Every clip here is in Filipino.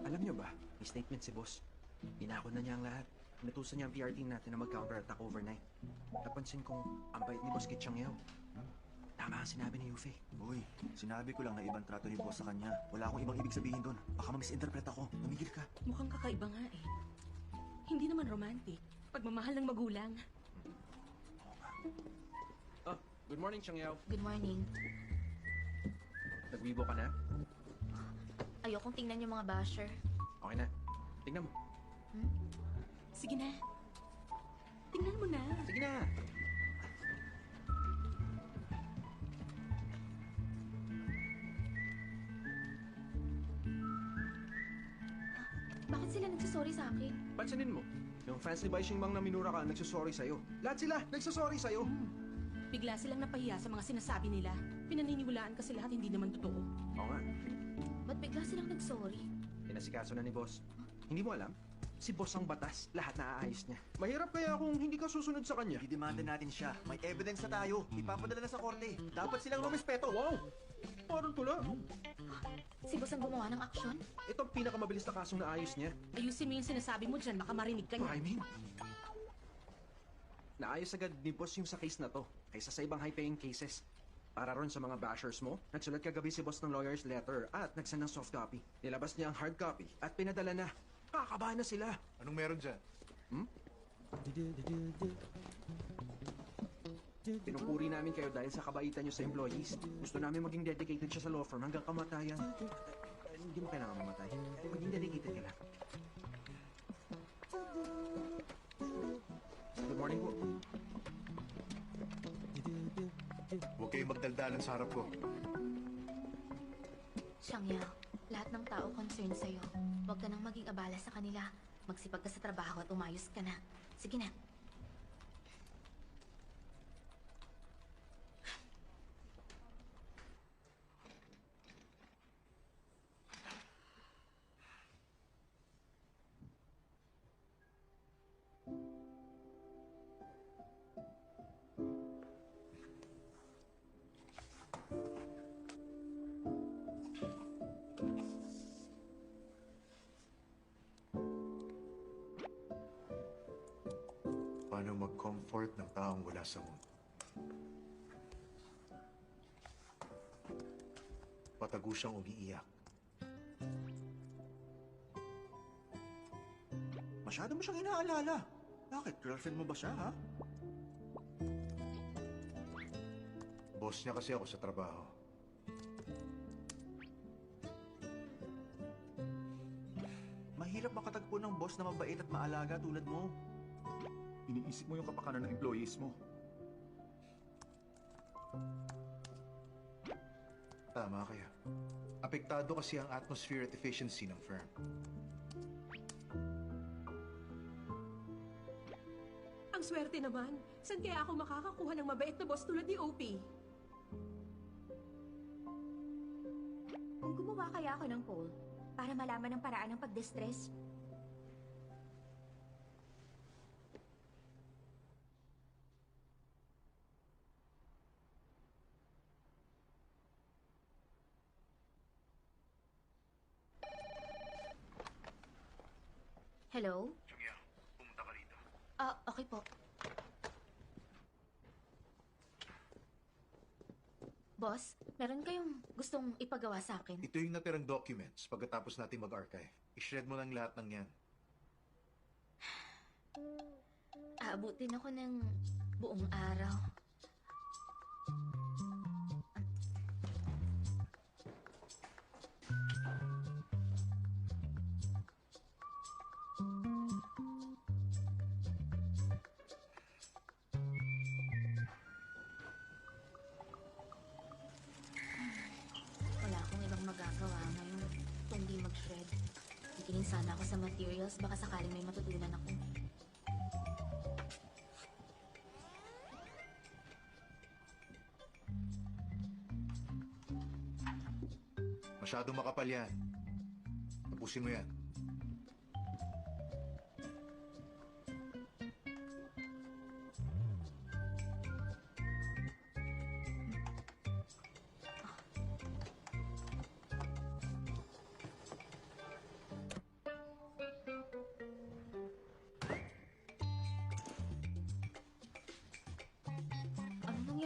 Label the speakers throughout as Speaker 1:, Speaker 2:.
Speaker 1: Alam niyo ba, may statement si boss. Pinako na niya ang lahat. Inutusan niya ang PR team natin na mag-counter-attack overnight. Napansin kong ang bait ni Boss Kit Changyao. Tama ang sinabi ni Yuffie.
Speaker 2: Uy, sinabi ko lang na ibang trato ni boss sa kanya. Wala akong ibang ibig sabihin doon. Baka ma-misinterpret ako. Tumigil ka.
Speaker 3: Mukhang kakaiba nga eh. Hindi naman romantic. Pagmamahal ng magulang.
Speaker 1: Good morning, Changyao.
Speaker 4: Good morning.
Speaker 1: Nagwibo ka na?
Speaker 4: Ayokong tingnan yung mga basher.
Speaker 1: Okay na. Tingnan mo.
Speaker 3: Sige na. Tingnan mo na.
Speaker 1: Sige na.
Speaker 4: Bakit sila nagsasorry sa akin?
Speaker 1: Pansinin mo. Yung fans ni Bai Xingmang na minura ka, nagsusorry sa'yo. Lahat sila, nagsusorry sa'yo.
Speaker 3: Bigla silang napahiya sa mga sinasabi nila. Pinaniniwalaan kasi lahat hindi naman totoo.
Speaker 1: Oo nga.
Speaker 4: Ba't bigla silang nagsorry?
Speaker 1: Pinasikaso na ni boss. Hindi mo alam? Si boss ang batas, lahat naaayos niya. Mahirap kaya kung hindi ka susunod sa kanya.
Speaker 2: Didemanda natin siya. May evidence na tayo. Ipapadala na sa korte. Dapat silang rumispeto.
Speaker 1: Wow! Parang tula.
Speaker 4: Si boss ang gumawa ng aksyon?
Speaker 1: Ito ang pinakamabilis na kasong naayos niya.
Speaker 3: Ayusin mo yung sinasabi mo dyan, baka marinig ka niya.
Speaker 1: I mean, naayos agad ni boss yung sa case na to, kaysa sa ibang high-paying cases. Para ron sa mga bashers mo, nagsulat kagabi si boss ng lawyer's letter at nagsend ng soft copy. Nilabas niya ang hard copy at pinadala na. Kakabahan na sila.
Speaker 5: Anong meron dyan?
Speaker 1: Pinupuri namin kayo dahil sa kabaitan niyo sa employees. Gusto namin maging dedicated siya sa law firm hanggang kamatayan. Hindi mo kailangan mamatay. Maging dedicated ka lang. Good morning po.
Speaker 5: Huwag kayong magdaldalan sa harap ko.
Speaker 4: Changyao, lahat ng tao concerned sa'yo. Huwag ka nang maging abala sa kanila. Magsipag ka sa trabaho at umayos ka na. Sige na.
Speaker 5: Paano mag-comfort ng taong wala sa mundo? Patago siyang umiiyak.
Speaker 2: Masyado mo siyang inaalala. Bakit? Girlfriend mo ba siya, ha?
Speaker 5: Boss niya kasi ako sa trabaho.
Speaker 2: Mahirap makatagpo ng boss na mabait at maalaga tulad mo.
Speaker 6: Iniisip mo yung kapakanan ng employees mo.
Speaker 5: Tama kaya. Apektado kasi ang atmosphere at efficiency ng firm.
Speaker 3: Ang swerte naman. Saan kaya ako makakakuha ng mabait na boss tulad ni OP?
Speaker 4: Kung gumawa kaya ako ng poll, para malaman ang paraan ng pag-distress, hello?
Speaker 5: Changya, pumunta ka rito.
Speaker 4: Okay po. Boss, meron kayong gustong ipagawa sa akin?
Speaker 5: Ito yung natirang documents pagkatapos natin mag-archive. I-shred mo lang lahat ng yan.
Speaker 4: Aabutin ako ng buong araw. Wala akong ibang magagawa ngayon kung di mag-shred. Titingin sana ako sa materials, baka sakaling may matutunan ako.
Speaker 5: Masyadong makapal yan. Tapusin mo yan.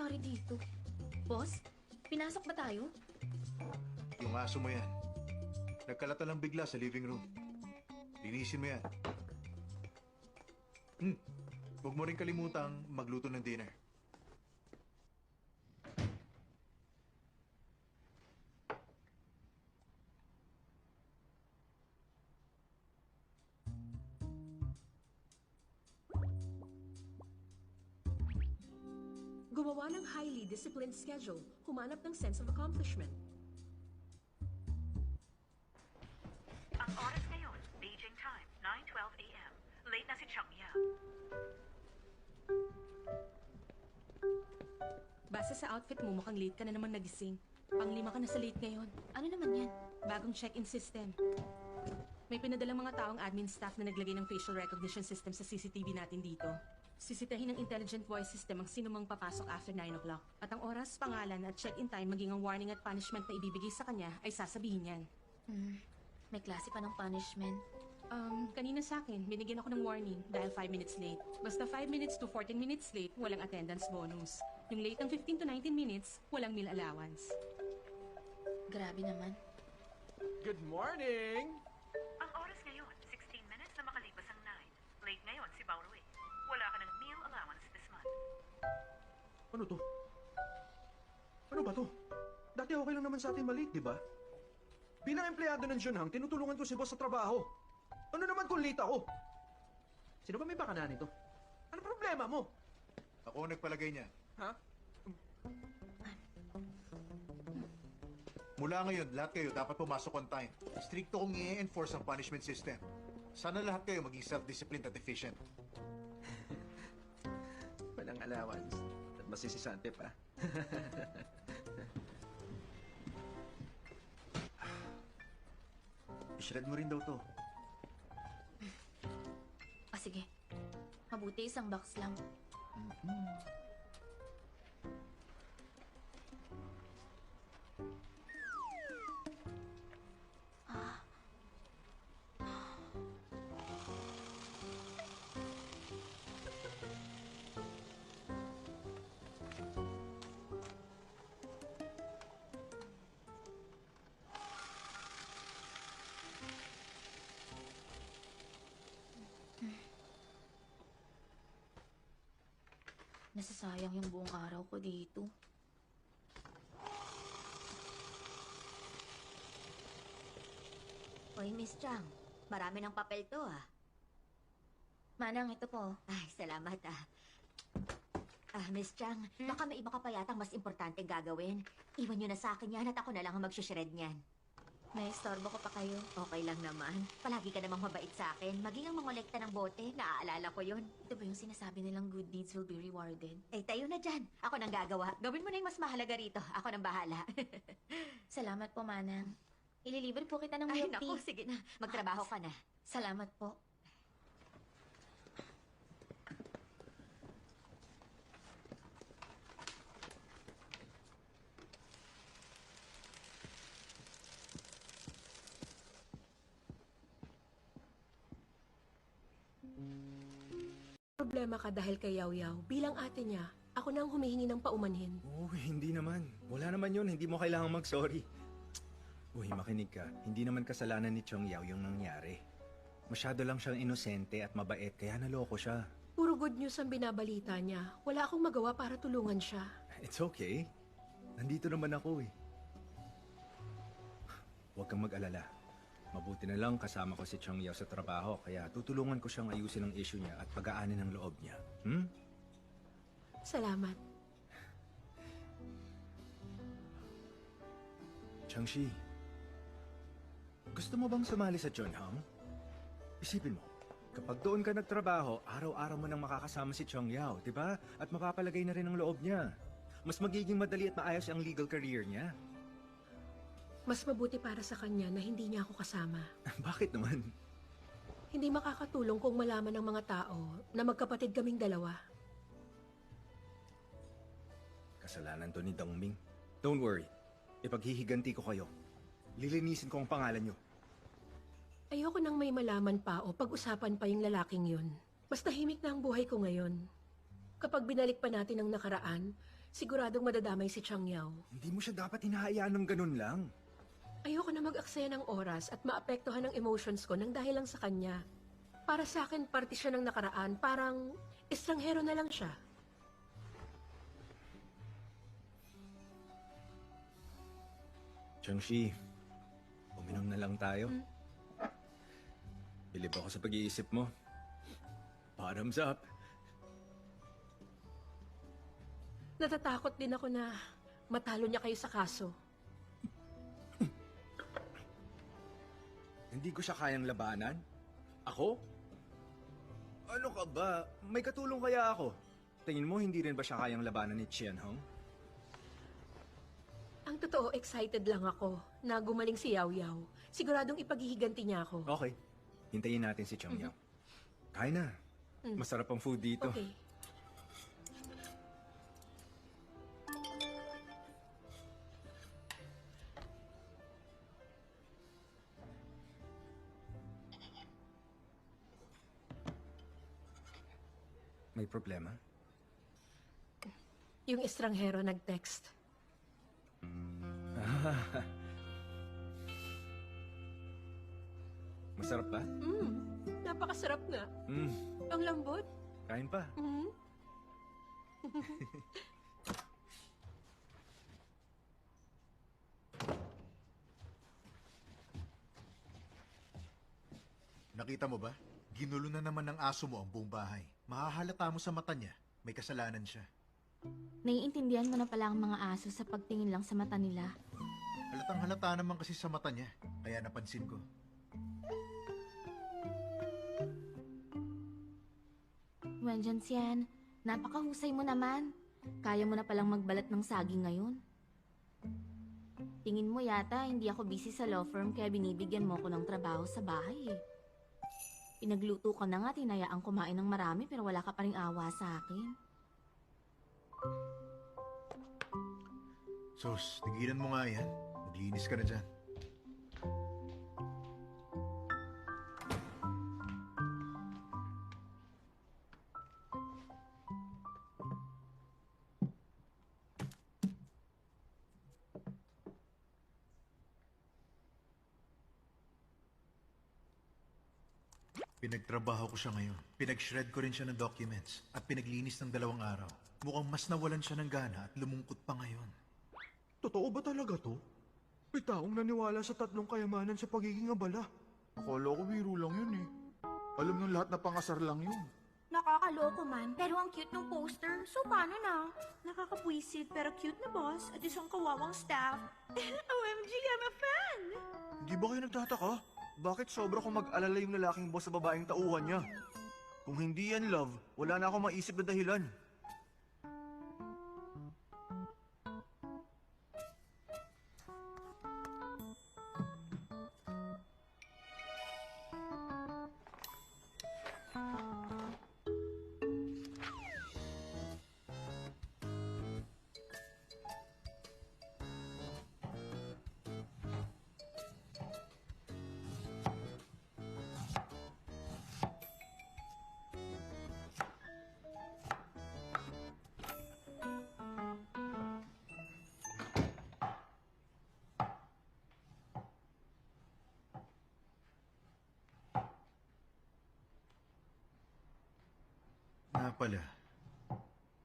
Speaker 4: nangyayari dito? Boss, pinasok ba tayo?
Speaker 5: Yung aso mo yan. Nagkalata lang bigla sa living room. Linisin mo yan. Huwag mo rin kalimutang magluto ng dinner.
Speaker 3: Gumawa ng highly disciplined schedule. Humanap ng sense of accomplishment.
Speaker 7: Ang oras ngayon, Beijing time, 9:12 a.m. Late na si Chang Yao.
Speaker 3: Base sa outfit mo, mukhang late ka na naman nagising. Pang-5 ka na sa late ngayon.
Speaker 4: Ano naman yan?
Speaker 3: Bagong check-in system. May pinadalang mga taong admin staff na naglagay ng facial recognition system sa CCTV natin dito. Sisitahin ng intelligent voice system ang sinumang papasok after 9 o'clock. At ang oras, pangalan at check-in time maging ang warning at punishment na ibibigay sa kanya ay sasabihin yan.
Speaker 4: May klase pa ng punishment.
Speaker 3: Kanina sa akin, binigyan ako ng warning dahil 5 minutes late. Basta 5 minutes to 14 minutes late, walang attendance bonus. Yung late ng 15 to 19 minutes, walang meal allowance.
Speaker 4: Grabe naman.
Speaker 1: Good morning!
Speaker 7: Ang oras ngayon, 16 minutes na makalipas ang 9. Late ngayon si Baurui. Wala ka ng meal allowance this month.
Speaker 1: Ano to? Ano ba to? Dati okay lang naman sa atin maliit, di ba? Bilang empleyado ng Junhang, tinutulungan ko si boss sa trabaho. Ano naman kung late ako? Sino ba may bakana nito? Ano problema mo?
Speaker 5: Ako ang nagpalagay niya.
Speaker 1: Ha?
Speaker 5: Mula ngayon, lahat kayo dapat pumasok on time. Stricto kong i-enforce ang punishment system. Sana lahat kayo maging self-disciplined at efficient.
Speaker 1: Walang allowance. At masisisante pa.
Speaker 2: I-shred mo rin daw to.
Speaker 4: Sige. Mabuti isang box lang. Nasasayang yung buong araw ko dito.
Speaker 8: Hoy, Miss Chang. Marami ng papel to, ah.
Speaker 4: Manang, ito po.
Speaker 8: Ay, salamat, ah. Miss Chang, baka may iba ka pa yatang mas importanteng gagawin. Iwan nyo na sa akin yan at ako na lang ang mag-shred niyan.
Speaker 4: May istorbo ko pa kayo.
Speaker 8: Okay lang naman. Palagi ka namang mabait sa akin. Maging ang mangolekta ng bote, naaalala ko yun.
Speaker 4: Ito ba yung sinasabi nilang good deeds will be rewarded?
Speaker 8: Eh, tayo na dyan. Ako nang gagawa. Gawin mo na yung mas mahalaga rito. Ako nang bahala.
Speaker 4: Salamat po, Manang. Ililibre po kita ng
Speaker 8: Ay,
Speaker 4: milk
Speaker 8: naku,
Speaker 4: tea.
Speaker 8: sige na. Magtrabaho ka na.
Speaker 4: Salamat po.
Speaker 3: Problema ka dahil kay Yaw Yaw. Bilang ate niya, ako na ang humihingi ng paumanhin.
Speaker 9: Oh, hindi naman. Wala naman yun. Hindi mo kailangang mag-sorry. Uy, makinig ka. Hindi naman kasalanan ni Chong Yao yung nangyari. Masyado lang siyang inosente at mabait, kaya naloko siya.
Speaker 3: Puro good news ang binabalita niya. Wala akong magawa para tulungan siya.
Speaker 9: It's okay. Nandito naman ako eh. Huwag kang mag-alala. Mabuti na lang kasama ko si Chong Yao sa trabaho, kaya tutulungan ko siyang ayusin ang issue niya at pag-aanin ang loob niya.
Speaker 3: Salamat.
Speaker 9: Changshi, gusto mo bang sumali sa Junhang? Isipin mo, kapag doon ka nagtrabaho, araw-araw mo nang makakasama si Chong Yao, di ba? At mapapalagay na rin ang loob niya. Mas magiging madali at maayos ang legal career niya.
Speaker 3: Mas mabuti para sa kanya na hindi niya ako kasama.
Speaker 9: Bakit naman?
Speaker 3: Hindi makakatulong kung malaman ng mga tao na magkapatid kaming dalawa.
Speaker 9: Kasalanan to ni Dongming. Don't worry. Ipaghihiganti ko kayo. Lilinisin ko ang pangalan niyo.
Speaker 3: Ayoko nang may malaman pa o pag-usapan pa yung lalaking yun. Mas tahimik na ang buhay ko ngayon. Kapag binalik pa natin ang nakaraan,
Speaker 10: Siguradong madadamay si Chang Yao.
Speaker 9: Hindi mo siya dapat hinahayaan ng ganun lang.
Speaker 10: Ayoko na mag-aksaya ng oras at maapektuhan ng emotions ko nang dahil lang sa kanya. Para sa akin, parte siya ng nakaraan. Parang estranghero na lang siya.
Speaker 9: Changshi, uminom na lang tayo. Bilib ako sa pag-iisip mo. Bottoms up.
Speaker 10: Natatakot din ako na matalo niya kayo sa kaso.
Speaker 9: Hindi ko siya kayang labanan? Ako? Ano ka ba? May katulong kaya ako? Tingin mo hindi rin ba siya kayang labanan ni Chen Hong?
Speaker 10: Ang totoo, excited lang ako na gumaling si Yao Yao. Siguradong ipaghihiganti niya ako.
Speaker 9: Okay. Hintayin natin si Chang Yao. Kain na. Masarap ang food dito.
Speaker 10: Okay.
Speaker 9: May problema?
Speaker 10: Yung estranghero nag-text.
Speaker 9: Masarap ba?
Speaker 10: Napakasarap nga. Ang lambot.
Speaker 9: Kain pa.
Speaker 5: Nakita mo ba? Ginulo na naman ng aso mo ang buong bahay. Mahahalata mo sa mata niya. May kasalanan siya.
Speaker 4: Naiintindihan mo na pala ang mga aso sa pagtingin lang sa mata nila.
Speaker 5: Halatang halata naman kasi sa mata niya. Kaya napansin ko.
Speaker 4: Wenjan Xian, napakahusay mo naman. Kaya mo na palang magbalat ng saging ngayon. Tingin mo yata hindi ako busy sa law firm kaya binibigyan mo ko ng trabaho sa bahay eh. Pinagluto ka na nga, tinayaan kumain ng marami pero wala ka pa ring awa sa akin.
Speaker 5: Sus, tigilan mo nga yan. Maglinis ka na dyan. Pinagtrabaho ko siya ngayon. Pinag-shred ko rin siya ng documents at pinaglinis ng 2 araw. Mukhang mas nawalan siya ng gana at lumungkot pa ngayon.
Speaker 6: Totoo ba talaga to? May taong naniwala sa 3 kayamanan sa pagiging abala. Akala ko biro lang yun eh. Alam ng lahat na pangasar lang yun.
Speaker 11: Nakakaloko man, pero ang cute ng poster. So paano na? Nakakapwisit pero cute na boss at isang kawawang staff. OMG, I'm a fan!
Speaker 2: Hindi ba kayo nagtataka? Bakit sobra kong mag-alala yung lalaking boss sa babaeng tauhan niya? Kung hindi yan love, wala na akong maisip na dahilan.
Speaker 5: Pala,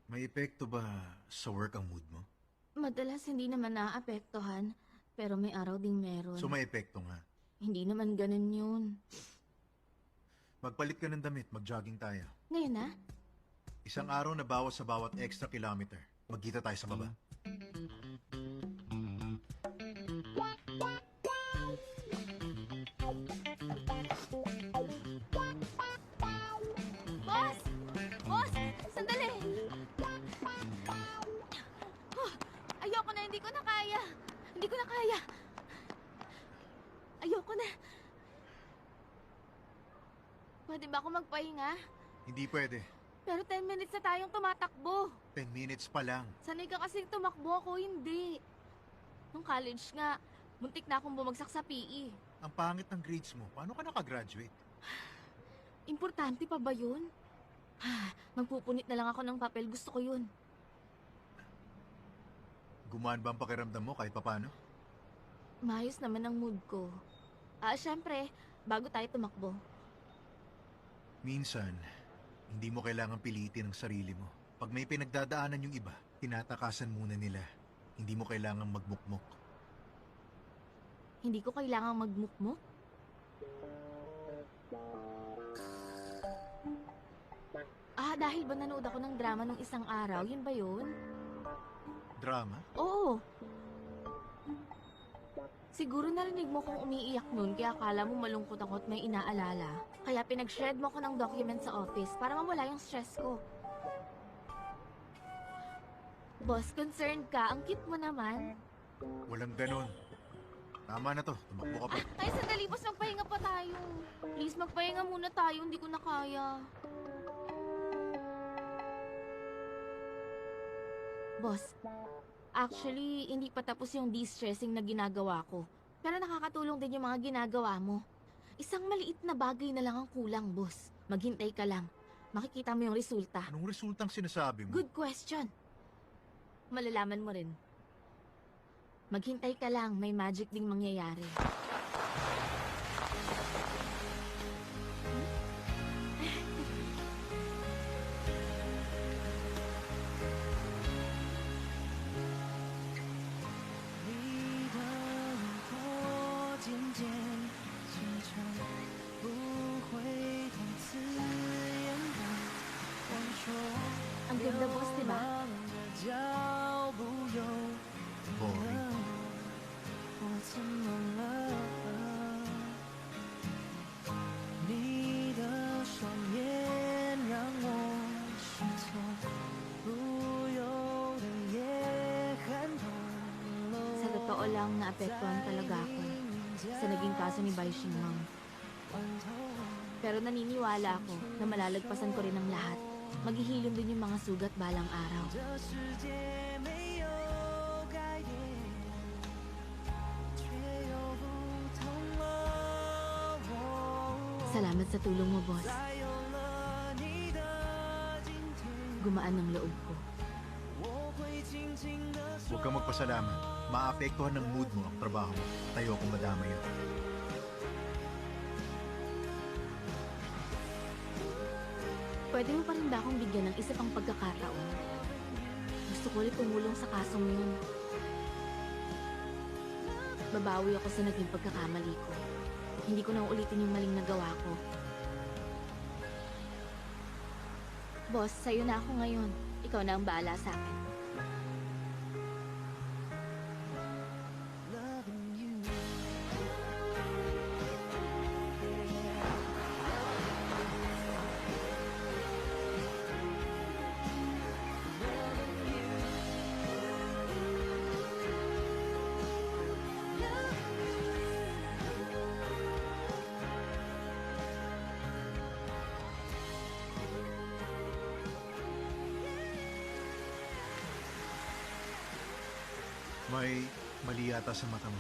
Speaker 5: may epekto ba sa work ang mood mo?
Speaker 4: Madalas hindi naman naapektuhan, pero may araw ding meron.
Speaker 5: So may epekto nga.
Speaker 4: Hindi naman ganun yun.
Speaker 5: Magpalit ka ng damit, mag-jogging tayo.
Speaker 4: Ngayon na?
Speaker 5: 1 araw na bawas sa bawat extra kilometer. Magkita tayo sa baba.
Speaker 4: Boss! Boss! Sandali! Ayoko na, hindi ko na kaya. Hindi ko na kaya. Ayoko na. Pwede ba ako magpahinga?
Speaker 5: Hindi pwede.
Speaker 4: Pero 10 minutes na tayong tumatakbo.
Speaker 5: 10 minutes pa lang.
Speaker 4: Sanay ka kasing tumakbo, ako hindi. Nung college nga, muntik na akong bumagsak sa PE.
Speaker 5: Ang pangit ng grades mo. Paano ka nakagraduate?
Speaker 4: Importante pa ba yun? Magpupunit na lang ako ng papel. Gusto ko yun.
Speaker 5: Gumaan ba ang pakiramdam mo kahit papano?
Speaker 4: Maayos naman ang mood ko. Syempre, bago tayo tumakbo.
Speaker 5: Minsan, hindi mo kailangan pilitin ang sarili mo. Pag may pinagdadaanan yung iba, tinatakasan muna nila. Hindi mo kailangan magmukmok.
Speaker 4: Hindi ko kailangang magmukmok. Dahil ba nanood ako ng drama nung isang araw? Yun ba yun?
Speaker 5: Drama?
Speaker 4: Oo. Siguro narinig mo kong umiiyak nun kaya akala mo malungkot ako at may inaalala. Kaya pinag-shred mo ko ng document sa office para mawala yung stress ko. Boss, concerned ka? Ang cute mo naman.
Speaker 5: Walang ganon. Tama na to. Tumakbo ka pa.
Speaker 4: Ay, sandali, boss. Magpahinga pa tayo. Please, magpahinga muna tayo. Hindi ko na kaya. Boss, actually, hindi pa tapos yung de-stressing na ginagawa ko. Pero nakakatulong din yung mga ginagawa mo. Isang maliit na bagay na lang ang kulang, boss. Maghintay ka lang. Makikita mo yung resulta.
Speaker 5: Anong resultang sinasabi mo?
Speaker 4: Good question. Malalaman mo rin. Maghintay ka lang, may magic ding mangyayari. Ang ganda, boss, diba?
Speaker 5: Boring.
Speaker 4: Sa totoo lang, naapektuhan talaga ako sa naging kaso ni Bai Xingmang. Pero naniniwala ako na malalagpasan ko rin ang lahat. Maghihilom din yung mga sugat balang araw. Salamat sa tulong mo, boss. Gumaan ang loob ko.
Speaker 5: Huwag kang magpasalamat. Maapektuhan ng mood mo ang trabaho mo. Tayo akong madama yan.
Speaker 4: Pwede mo pa rin ba akong bigyan ng isa pang pagkakataon? Gusto ko ulit tumulong sa kasong yun. Babawi ako sa naging pagkakamali ko. Hindi ko na ulitin yung maling nagawa ko. Boss, sa'yo na ako ngayon. Ikaw na ang bahala sa akin.
Speaker 5: May mali yata sa mata mo.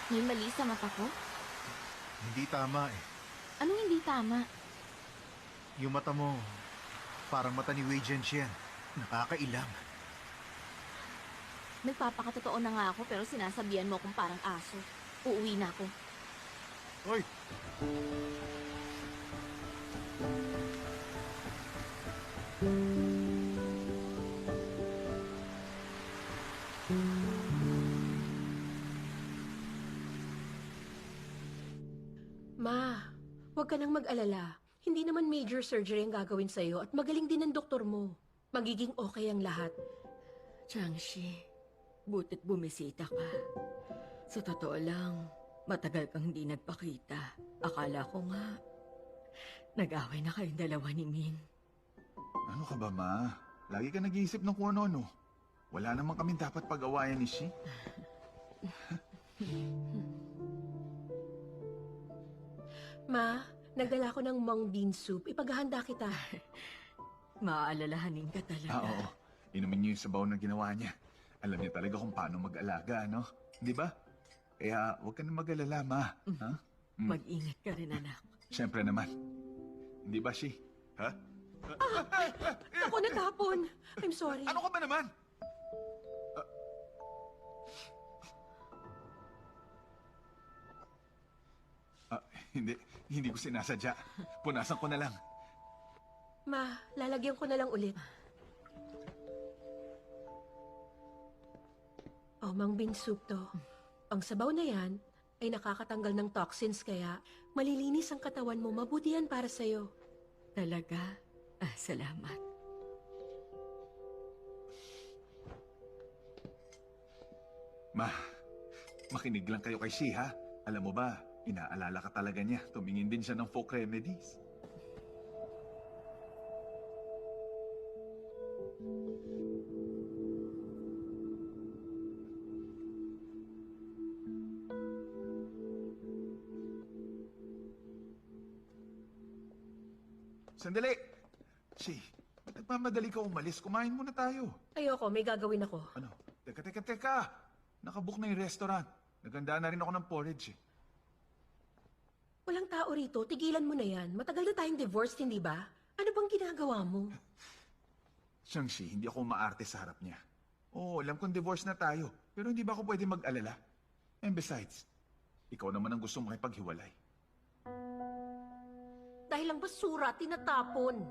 Speaker 4: May mali sa mata ko?
Speaker 5: Hindi tama eh.
Speaker 4: Anong hindi tama?
Speaker 5: Yung mata mo, parang mata ni Wei Jianxian. Nakakailang.
Speaker 4: Nagpapakatotoo na nga ako pero sinasabihan mo akong parang aso. Uuwi na ako.
Speaker 5: Hoy!
Speaker 10: Ma, huwag ka nang mag-alala. Hindi naman major surgery ang gagawin sa'yo at magaling din ang doktor mo. Magiging okay ang lahat.
Speaker 12: Changshi, butit bumisita ka. Sa totoo lang, matagal kang hindi nagpakita. Akala ko nga, nag-away na kayong dalawa ni Min.
Speaker 6: Ano ka ba, Ma? Lagi ka nag-iisip ng kung ano-ano. Wala naman kami dapat pag-awayan ni Shi.
Speaker 10: Ma, nagdala ko ng mung bean soup. Ipaghahanda kita.
Speaker 12: Maaalalahanin ka talaga.
Speaker 6: Oo. Inumin niyo yung sabaw na ginawa niya. Alam niya talaga kung paano mag-alaga, ano? Di ba? Kaya huwag ka na mag-alala, Ma. Ha?
Speaker 12: Mag-ingat ka rin, anak.
Speaker 6: Siyempre naman. Hindi ba, Shi? Ha?
Speaker 10: Ako natapon. I'm sorry.
Speaker 6: Ano ka ba naman? Hindi ko sinasadya. Punasan ko na lang.
Speaker 10: Ma, lalagyan ko na lang ulit. Oh, Mang Bean soup to. Ang sabaw na yan ay nakakatanggal ng toxins kaya malilinis ang katawan mo. Mabuti yan para sa'yo.
Speaker 12: Talaga? Salamat.
Speaker 6: Ma, makinig lang kayo kay Shi, ha? Alam mo ba, inaalala ka talaga niya. Tumingin din siya ng folk remedies. Sandali! Shi, ba't nagmamadali ka umalis? Kumain muna tayo.
Speaker 10: Ayoko, may gagawin ako.
Speaker 6: Ano? Teka! Nakabook na yung restaurant. Naganda na rin ako ng porridge eh.
Speaker 10: Walang tao rito, tigilan mo na yan. Matagal na tayong divorced, hindi ba? Ano bang ginagawa mo?
Speaker 6: Shang-Chi, hindi ako maarte sa harap niya. Oo, alam kong divorce na tayo. Pero hindi ba ako pwede mag-alala? And besides, ikaw naman ang gusto makipaghiwalay.
Speaker 10: Dahil lang basura, tinatapon.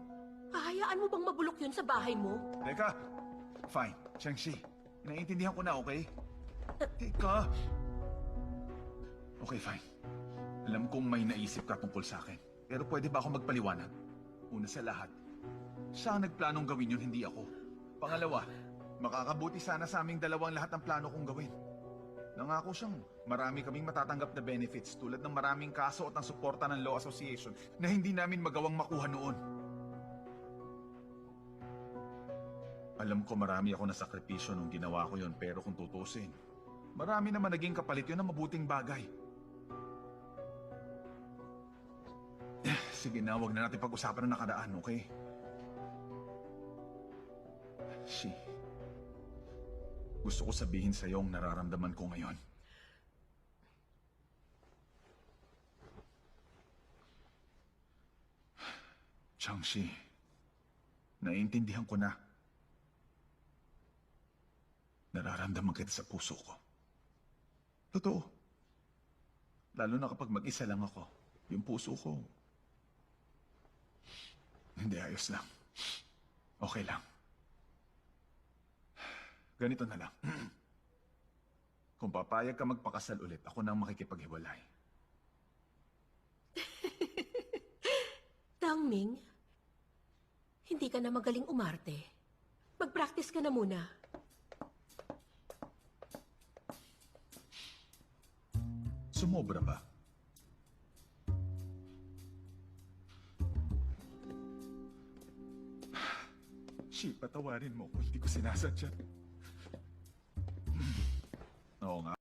Speaker 10: Hahayaan mo bang mabulok yun sa bahay mo?
Speaker 6: Teka! Fine, Shang-Chi. Naiintindihan ko na, okay? Teka! Okay, fine. Alam kong may naisip ka tungkol sa akin. Pero pwede ba ako magpaliwanag? Una sa lahat, siya ang nagplanong gawin yun, hindi ako. Pangalawa, makakabuti sana sa aming dalawang lahat ang plano kong gawin. Nangako siyang marami kaming matatanggap na benefits tulad ng maraming kaso at ng suporta ng Law Association na hindi namin magawang makuha noon. Alam ko marami ako nasakripisyo nung ginawa ko yun, pero kung tutusin, marami naman naging kapalit yun ng mabuting bagay. Sige na, wag na natin pag-usapan ng nakaraan, okay? Shi, gusto ko sabihin sa iyo ang nararamdaman ko ngayon. Changshi, naiintindihan ko na. Nararamdaman kita sa puso ko. Totoo. Lalo na kapag mag-isa lang ako, yung puso ko, hindi, ayos lang. Okay lang. Ganito na lang. Kung papayag ka magpakasal ulit, ako nang makikipaghiwalay.
Speaker 10: Tangming, hindi ka na magaling umarte. Mag-practice ka na muna.
Speaker 6: Sumobra ba? Shi, patawarin mo kung hindi ko sinasadya. Oo nga.